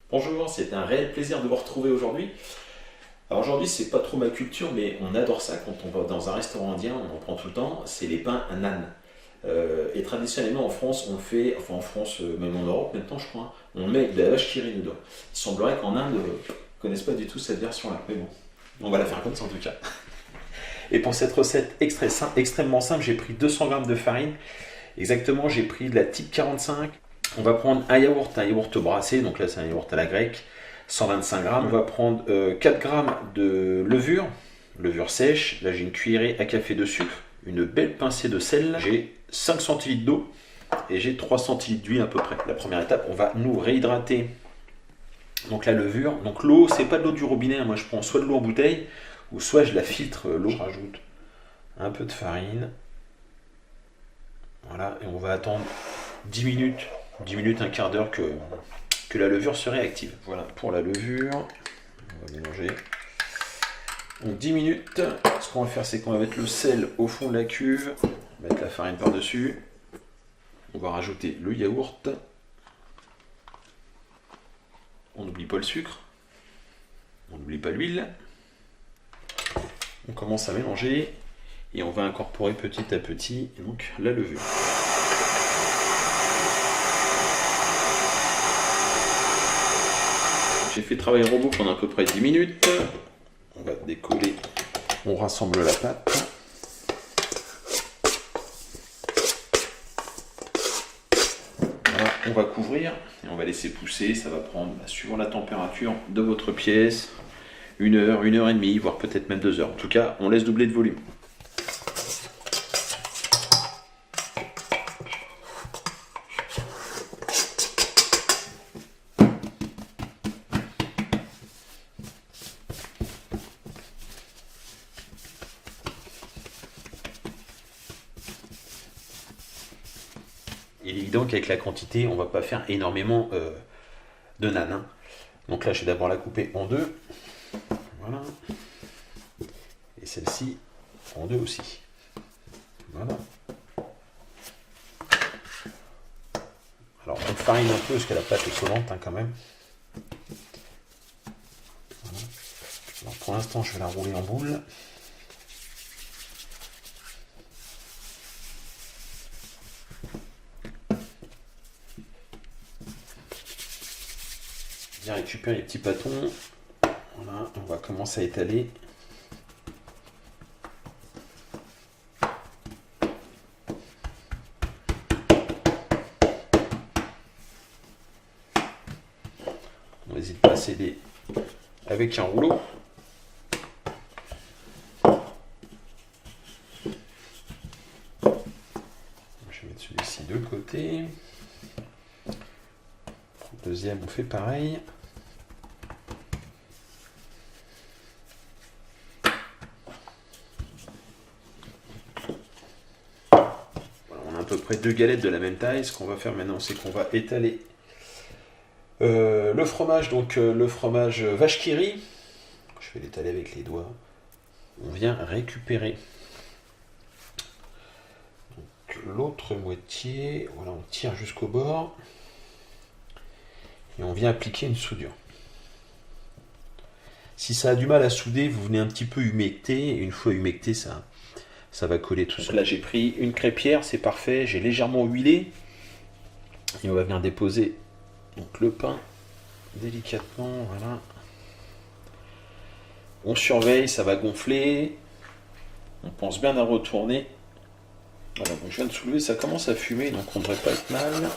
Bonjour, c'est un réel plaisir de vous retrouver aujourd'hui. Alors aujourd'hui, c'est pas trop ma culture, mais on adore ça quand on va dans un restaurant indien, on en prend tout le temps, c'est les pains à naan. Et traditionnellement en France, on fait, enfin en France, même en Europe maintenant je crois, hein, on met de la vache qui rit dedans. Il semblerait qu'en Inde, ils connaissent pas du tout cette version-là, mais bon, on va la faire comme ça en tout cas. Et pour cette recette extrêmement simple, j'ai pris 200 grammes de farine. Exactement, j'ai pris de la type 45. On va prendre un yaourt brassé, donc là c'est un yaourt à la grecque, 125 grammes. On va prendre 4 grammes de levure sèche. Là j'ai une cuillerée à café de sucre, une belle pincée de sel. J'ai 5 centilitres d'eau et j'ai 3 centilitres d'huile à peu près. La première étape, on va nous réhydrater donc la levure. Donc l'eau, c'est pas de l'eau du robinet, moi je prends soit de l'eau en bouteille ou soit je la filtre l'eau. Je rajoute un peu de farine. Voilà, et on va attendre 10 minutes, un quart d'heure que la levure se réactive. Voilà pour la levure. On va mélanger. Donc 10 minutes. Ce qu'on va faire, c'est qu'on va mettre le sel au fond de la cuve, mettre la farine par-dessus. On va rajouter le yaourt. On n'oublie pas le sucre. On n'oublie pas l'huile. On commence à mélanger et on va incorporer petit à petit donc la levure. J'ai fait travailler le robot pendant à peu près 10 minutes. On va décoller. On rassemble la pâte. Voilà, on va couvrir et on va laisser pousser. Ça va prendre, suivant la température de votre pièce, 1 heure et demie, voire peut-être même 2 heures. En tout cas, on laisse doubler de volume. Il est évident qu'avec la quantité, on ne va pas faire énormément de naan. Hein. Donc là, je vais d'abord la couper en deux. Voilà. Et celle-ci en deux aussi. Voilà. Alors, on farine un peu parce que la pâte est collante hein, quand même. Voilà. Alors, pour l'instant, je vais la rouler en boule. Bien récupérer les petits pâtons. Voilà, on va commencer à étaler. On n'hésite pas à s'aider avec un rouleau. Je vais mettre celui-ci de côté. Pour le deuxième, on fait pareil. À peu près 2 galettes de la même taille. Ce qu'on va faire maintenant, c'est qu'on va étaler le fromage, donc le fromage vache qui rit. Je vais l'étaler avec les doigts. On vient récupérer l'autre moitié. Voilà, on tire jusqu'au bord et on vient appliquer une soudure. Si ça a du mal à souder, vous venez un petit peu humecter. Et une fois humecté, ça va coller tout seul. Là, j'ai pris une crêpière, c'est parfait. J'ai légèrement huilé. Et on va venir déposer donc, le pain délicatement. Voilà. On surveille, ça va gonfler. On pense bien à retourner. Voilà, bon, je viens de soulever, ça commence à fumer, donc on ne devrait pas être mal.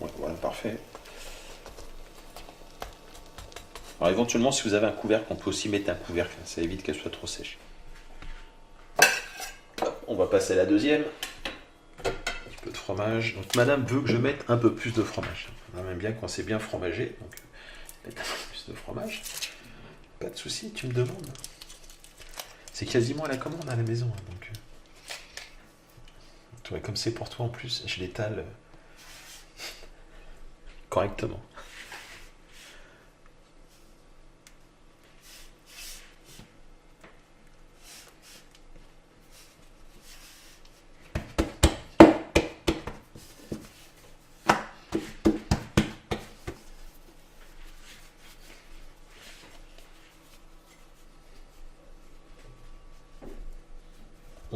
Ouais, voilà, parfait. Alors éventuellement, si vous avez un couvercle, on peut aussi mettre un couvercle. Ça évite qu'elle soit trop sèche. On va passer à la deuxième. Un petit peu de fromage. Donc madame veut que je mette un peu plus de fromage. On aime bien quand c'est bien fromagé. Donc mettre un peu plus de fromage. Pas de souci, tu me demandes. C'est quasiment à la commande à la maison. Donc, ouais, comme c'est pour toi en plus, je l'étale correctement.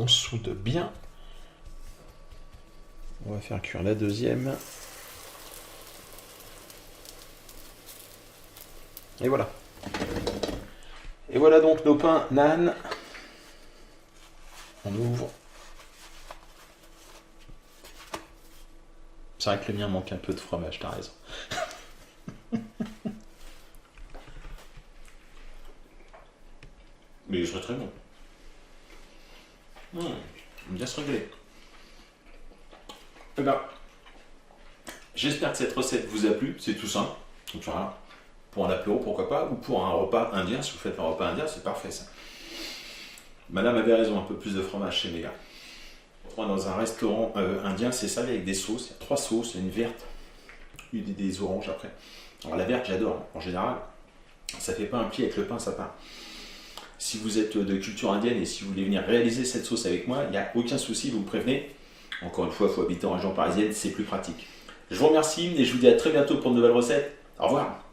on soude bien. On va faire cuire la deuxième. Et voilà. Et voilà donc nos pains nan. On ouvre. C'est vrai que le mien manque un peu de fromage, t'as raison. Mais il serait très bon. On va bien se régaler. Eh ben, j'espère que cette recette vous a plu. C'est tout simple. Donc, voilà. Pour un apéro, pourquoi pas, ou pour un repas indien. Si vous faites un repas indien, c'est parfait ça. Madame avait raison, un peu plus de fromage chez mes gars. Dans un restaurant indien, c'est servi avec des sauces. Il y a 3 sauces, il y a une verte, des oranges après. Alors la verte, j'adore. En général, ça fait pas un pied avec le pain, ça part. Si vous êtes de culture indienne et si vous voulez venir réaliser cette sauce avec moi, il n'y a aucun souci, vous me prévenez. Encore une fois, il faut habiter en région parisienne, c'est plus pratique. Je vous remercie et je vous dis à très bientôt pour de nouvelles recettes. Au revoir.